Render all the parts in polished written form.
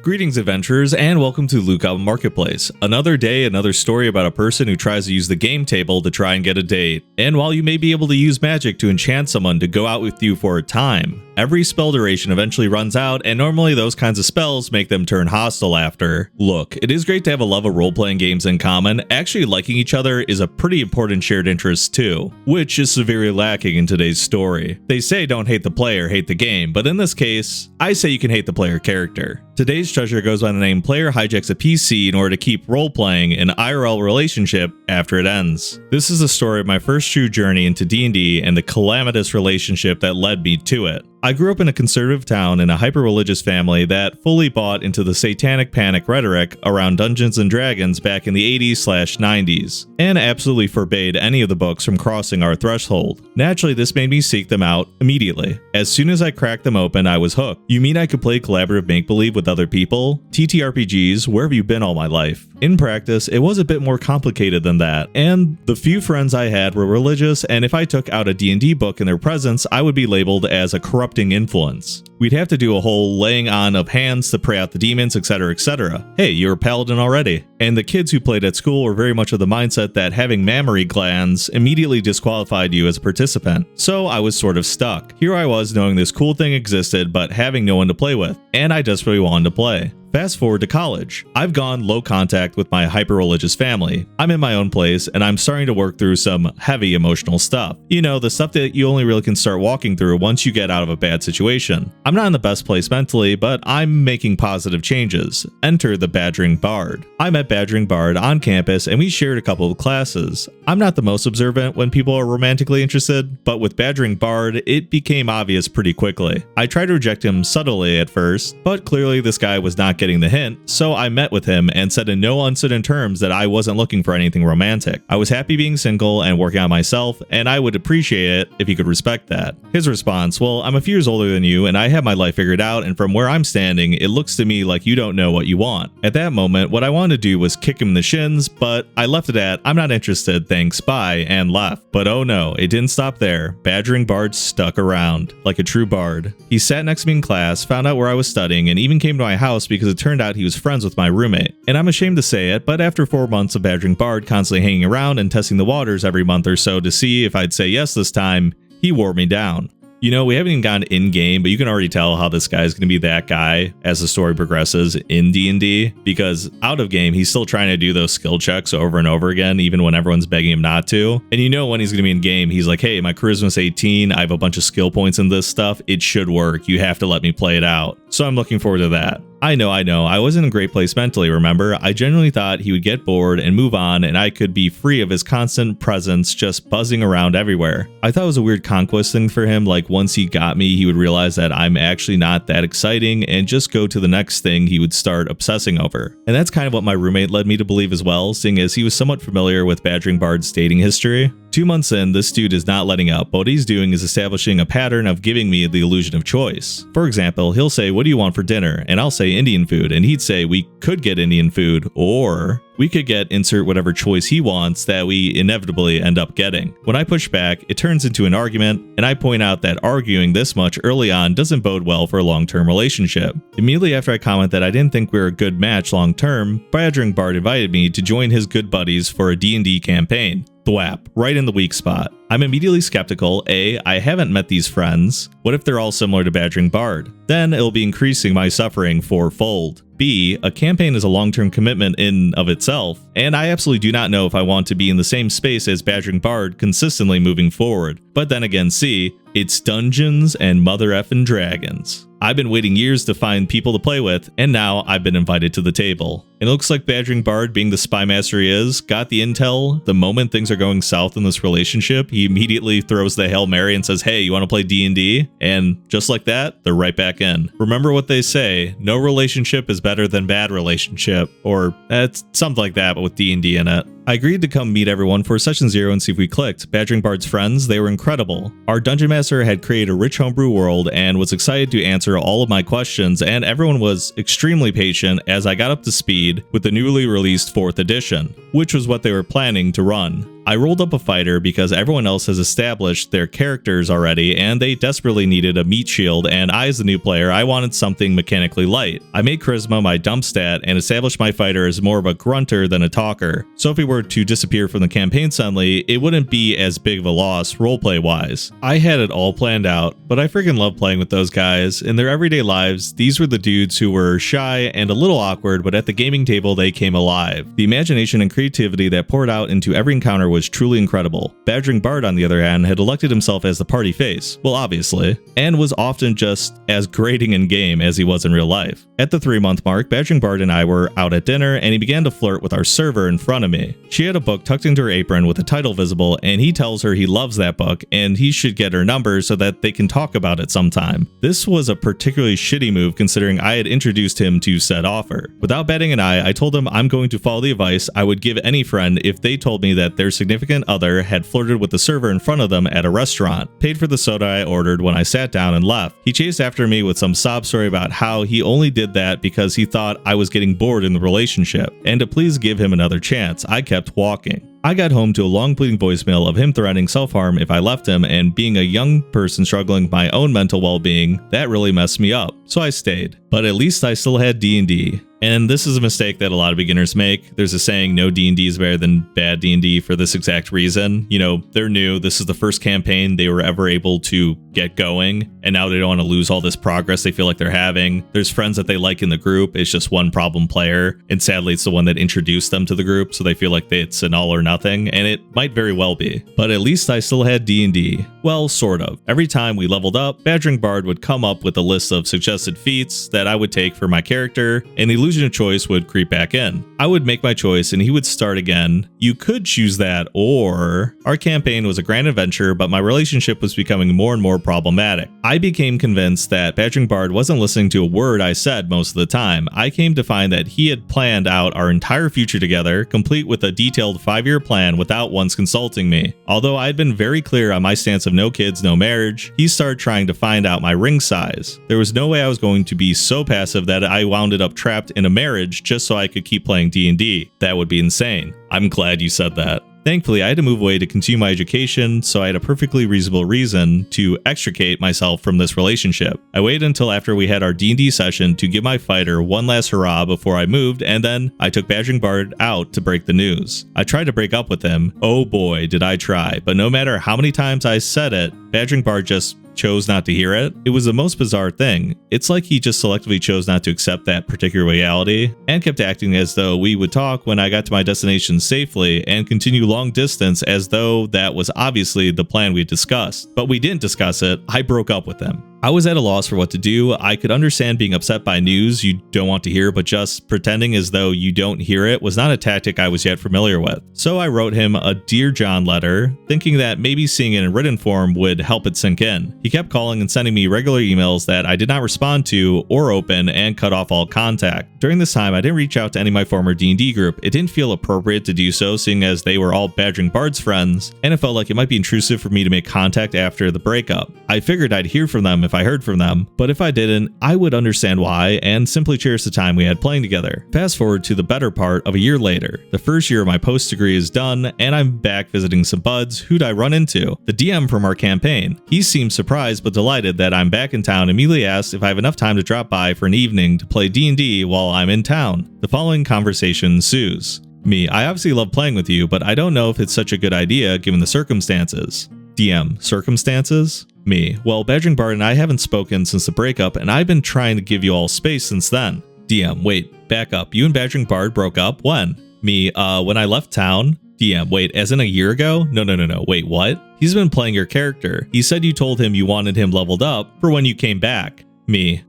Greetings adventurers, and welcome to Loot Goblin Marketplace. Another day, another story about a person who tries to use the game table to try and get a date. And while you may be able to use magic to enchant someone to go out with you for a time, every spell duration eventually runs out, and normally those kinds of spells make them turn hostile after. Look, it is great to have a love of role-playing games in common. Actually liking each other is a pretty important shared interest too, which is severely lacking in today's story. They say don't hate the player, hate the game, but in this case, I say you can hate the player character. Today's treasure goes by the name Player Hijacks a PC in order to keep role-playing an IRL relationship after it ends. This is the story of my first true journey into D&D and the calamitous relationship that led me to it. I grew up in a conservative town in a hyper-religious family that fully bought into the satanic panic rhetoric around Dungeons & Dragons back in the 80s/90s, and absolutely forbade any of the books from crossing our threshold. Naturally, this made me seek them out immediately. As soon as I cracked them open, I was hooked. You mean I could play collaborative make-believe with other people? TTRPGs, where have you been all my life? In practice, it was a bit more complicated than that, and the few friends I had were religious, and if I took out a D&D book in their presence, I would be labeled as a corrupting influence. We'd have to do a whole laying on of hands to pray out the demons, etc, etc. Hey, you're a paladin already. And the kids who played at school were very much of the mindset that having mammary glands immediately disqualified you as a participant. So I was sort of stuck. Here I was knowing this cool thing existed, but having no one to play with, and I desperately wanted to play. Fast forward to college. I've gone low contact with my hyper-religious family. I'm in my own place, and I'm starting to work through some heavy emotional stuff. You know, the stuff that you only really can start walking through once you get out of a bad situation. I'm not in the best place mentally, but I'm making positive changes. Enter the Badgering Bard. I met Badgering Bard on campus, and we shared a couple of classes. I'm not the most observant when people are romantically interested, but with Badgering Bard, it became obvious pretty quickly. I tried to reject him subtly at first, but clearly this guy was not getting the hint, so I met with him and said in no uncertain terms that I wasn't looking for anything romantic. I was happy being single and working on myself, and I would appreciate it if he could respect that. His response, well, I'm a few years older than you and I have my life figured out, and from where I'm standing, it looks to me like you don't know what you want. At that moment, what I wanted to do was kick him in the shins, but I left it at, I'm not interested, thanks, bye, and left. But oh no, it didn't stop there. Badgering Bard stuck around, like a true bard. He sat next to me in class, found out where I was studying, and even came to my house because it turned out he was friends with my roommate. And I'm ashamed to say it, but after 4 months of Badgering Bard constantly hanging around and testing the waters every month or so to see if I'd say yes this time, he wore me down. You know, we haven't even gone in-game, but you can already tell how this guy is going to be that guy as the story progresses in D&D, because out of game, he's still trying to do those skill checks over and over again, even when everyone's begging him not to. And you know when he's going to be in game, he's like, hey, my charisma's 18, I have a bunch of skill points in this stuff, it should work, you have to let me play it out. So I'm looking forward to that. I know, I wasn't in a great place mentally, remember? I genuinely thought he would get bored and move on and I could be free of his constant presence just buzzing around everywhere. I thought it was a weird conquest thing for him, like once he got me, he would realize that I'm actually not that exciting and just go to the next thing he would start obsessing over. And that's kind of what my roommate led me to believe as well, seeing as he was somewhat familiar with Badgering Bard's dating history. 2 months in, this dude is not letting up, but what he's doing is establishing a pattern of giving me the illusion of choice. For example, he'll say, what do you want for dinner? And I'll say Indian food, and he'd say we could get Indian food, or we could get insert whatever choice he wants that we inevitably end up getting. When I push back, it turns into an argument, and I point out that arguing this much early on doesn't bode well for a long-term relationship. Immediately after I comment that I didn't think we were a good match long-term, Badgering Bard invited me to join his good buddies for a D&D campaign. Thwap, right in the weak spot. I'm immediately skeptical. A, I haven't met these friends. What if they're all similar to Badgering Bard? Then it'll be increasing my suffering fourfold. B, a campaign is a long-term commitment in of itself, and I absolutely do not know if I want to be in the same space as Badgering Bard consistently moving forward. But then again, C, it's Dungeons and mother effing dragons. I've been waiting years to find people to play with, and now I've been invited to the table. It looks like Badgering Bard, being the spy master he is, got the intel the moment things are going south in this relationship. He immediately throws the Hail Mary and says, hey, you want to play D&D? And just like that, they're right back in. Remember what they say, no relationship is better than bad relationship, or it's something like that, but with D&D in it. I agreed to come meet everyone for session 0 and see if we clicked. Badgering Bard's friends, they were incredible. Our dungeon master had created a rich homebrew world and was excited to answer all of my questions, and everyone was extremely patient as I got up to speed with the newly released 4th edition, which was what they were planning to run. I rolled up a fighter because everyone else has established their characters already and they desperately needed a meat shield, and I as the new player, I wanted something mechanically light. I made charisma my dump stat and established my fighter as more of a grunter than a talker, so if he were to disappear from the campaign suddenly, it wouldn't be as big of a loss roleplay wise. I had it all planned out, but I freaking love playing with those guys. In their everyday lives, these were the dudes who were shy and a little awkward, but at the gaming table they came alive. The imagination and creativity that poured out into every encounter was truly incredible. Badgering Bard, on the other hand, had elected himself as the party face, well obviously, and was often just as grating in game as he was in real life. At the 3-month mark, Badgering Bard and I were out at dinner and he began to flirt with our server in front of me. She had a book tucked into her apron with a title visible, and he tells her he loves that book and he should get her number so that they can talk about it sometime. This was a particularly shitty move considering I had introduced him to said offer. Without batting an eye, I told him I'm going to follow the advice I would give any friend if they told me that their significant other had flirted with the server in front of them at a restaurant, paid for the soda I ordered when I sat down and left. He chased after me with some sob story about how he only did that because he thought I was getting bored in the relationship, and to please give him another chance, I kept walking. I got home to a long pleading voicemail of him threatening self-harm if I left him, and being a young person struggling with my own mental well-being, that really messed me up, so I stayed. But at least I still had D&D. And this is a mistake that a lot of beginners make. There's a saying, no D&D is better than bad D&D for this exact reason. You know, they're new. This is the first campaign they were ever able to get going, and now they don't want to lose all this progress they feel like they're having. There's friends that they like in the group. It's just one problem player, and sadly it's the one that introduced them to the group, so they feel like it's an all or nothing, and it might very well be. But at least I still had D&D. Well, sort of. Every time we leveled up, Badgering Bard would come up with a list of suggested feats that I would take for my character, and the illusion of choice would creep back in. I would make my choice and he would start again. You could choose that, or our campaign was a grand adventure, but my relationship was becoming more and more problematic. I became convinced that Badgering Bard wasn't listening to a word I said most of the time. I came to find that he had planned out our entire future together, complete with a detailed 5-year plan without once consulting me. Although I had been very clear on my stance of no kids, no marriage, he started trying to find out my ring size. There was no way I was going to be so passive that I wound up trapped in a marriage just so I could keep playing D&D. That would be insane. I'm glad you said that. Thankfully, I had to move away to continue my education, so I had a perfectly reasonable reason to extricate myself from this relationship. I waited until after we had our D&D session to give my fighter one last hurrah before I moved, and then I took Badgering Bard out to break the news. I tried to break up with him. Oh boy, did I try, but no matter how many times I said it, Badgering Bard just chose not to hear it. It was the most bizarre thing. It's like he just selectively chose not to accept that particular reality and kept acting as though we would talk when I got to my destination safely and continue long distance as though that was obviously the plan we discussed. But we didn't discuss it. I broke up with him. I was at a loss for what to do. I could understand being upset by news you don't want to hear, but just pretending as though you don't hear it was not a tactic I was yet familiar with. So I wrote him a Dear John letter, thinking that maybe seeing it in written form would help it sink in. He kept calling and sending me regular emails that I did not respond to or open, and cut off all contact. During this time, I didn't reach out to any of my former D&D group. It didn't feel appropriate to do so, seeing as they were all Badgering Bard's friends, and it felt like it might be intrusive for me to make contact after the breakup. I figured I'd hear from them if I heard from them, but if I didn't, I would understand why and simply cherish the time we had playing together. Fast forward to the better part of a year later. The first year of my post degree is done, and I'm back visiting some buds. Who'd I run into? The DM from our campaign. He seemed surprised but delighted that I'm back in town, and immediately asked if I have enough time to drop by for an evening to play D&D while I'm in town. The following conversation ensues. Me, I obviously love playing with you, but I don't know if it's such a good idea given the circumstances. DM, circumstances? Me, well, Badgering Bard and I haven't spoken since the breakup, and I've been trying to give you all space since then. DM, wait, back up. You and Badgering Bard broke up? When? Me, when I left town. DM, wait, as in a year ago? No, wait, what? He's been playing your character. He said you told him you wanted him leveled up for when you came back. Me,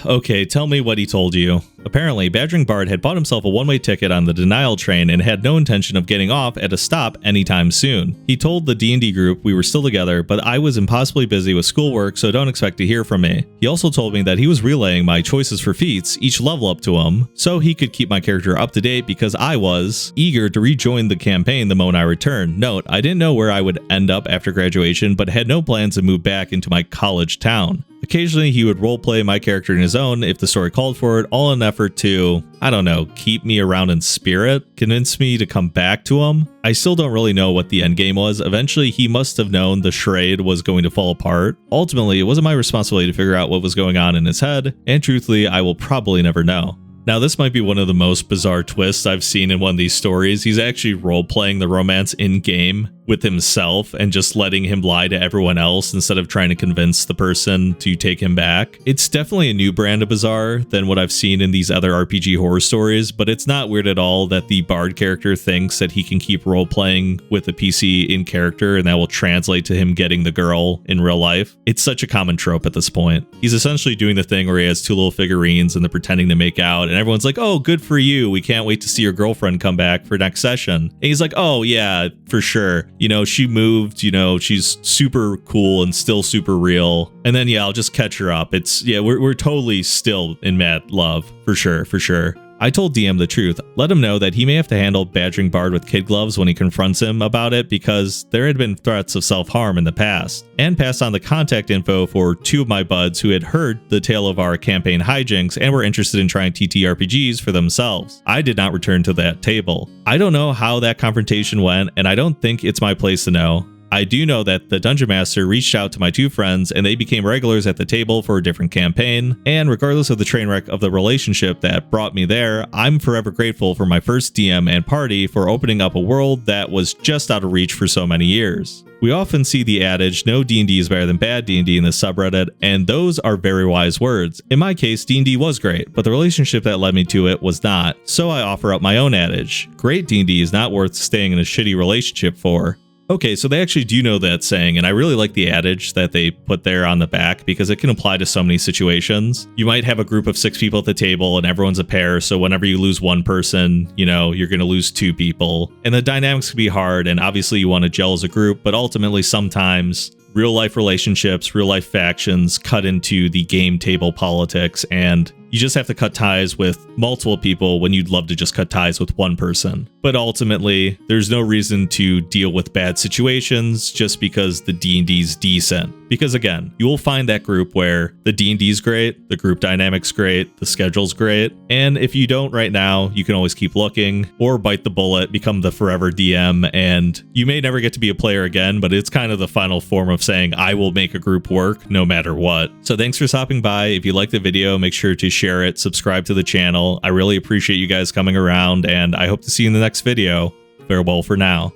okay, tell me what he told you. Apparently, Badgering Bard had bought himself a one-way ticket on the denial train and had no intention of getting off at a stop anytime soon. He told the D&D group we were still together, but I was impossibly busy with schoolwork, so don't expect to hear from me. He also told me that he was relaying my choices for feats, each level up to him, so he could keep my character up to date because I was eager to rejoin the campaign the moment I returned. Note, I didn't know where I would end up after graduation, but had no plans to move back into my college town. Occasionally, he would roleplay my character in his own if the story called for it, all in an effort effort to, I don't know, keep me around in spirit, convince me to come back to him. I still don't really know what the end game was. Eventually, he must have known the charade was going to fall apart. Ultimately, it wasn't my responsibility to figure out what was going on in his head, and truthfully, I will probably never know. Now, this might be one of the most bizarre twists I've seen in one of these stories. He's actually role-playing the romance in-game with himself and just letting him lie to everyone else instead of trying to convince the person to take him back. It's definitely a new brand of bizarre than what I've seen in these other RPG horror stories, but it's not weird at all that the bard character thinks that he can keep role-playing with a PC in character and that will translate to him getting the girl in real life. It's such a common trope at this point. He's essentially doing the thing where he has two little figurines and they're pretending to make out, and everyone's like, oh, good for you. We can't wait to see your girlfriend come back for next session. And he's like, oh, yeah, for sure. You know, she moved, you know, she's super cool and still super real. And then, yeah, I'll just catch her up. It's, yeah, we're totally still in mad love. For sure, for sure. I told DM the truth, let him know that he may have to handle badgering Bard with kid gloves when he confronts him about it because there had been threats of self-harm in the past, and passed on the contact info for two of my buds who had heard the tale of our campaign hijinks and were interested in trying TTRPGs for themselves. I did not return to that table. I don't know how that confrontation went, and I don't think it's my place to know. I do know that the Dungeon Master reached out to my two friends and they became regulars at the table for a different campaign, and regardless of the train wreck of the relationship that brought me there, I'm forever grateful for my first DM and party for opening up a world that was just out of reach for so many years. We often see the adage, no D&D is better than bad D&D in the subreddit, and those are very wise words. In my case, D&D was great, but the relationship that led me to it was not, so I offer up my own adage. Great D&D is not worth staying in a shitty relationship for. Okay, so they actually do know that saying, and I really like the adage that they put there on the back because it can apply to so many situations. You might have a group of 6 people at the table and everyone's a pair, so whenever you lose one person, you know, you're going to lose 2 people. And the dynamics can be hard, and obviously you want to gel as a group, but ultimately sometimes real life relationships, real life factions cut into the game table politics, and you just have to cut ties with multiple people when you'd love to just cut ties with one person. But ultimately, there's no reason to deal with bad situations just because the D&D's decent. Because again, you will find that group where the D&D's great, the group dynamic's great, the schedule's great, and if you don't right now, you can always keep looking or bite the bullet, become the forever DM, and you may never get to be a player again, but it's kind of the final form of saying, I will make a group work no matter what. So thanks for stopping by. If you liked the video, make sure to share it, subscribe to the channel. I really appreciate you guys coming around, and I hope to see you in the next video. Farewell for now.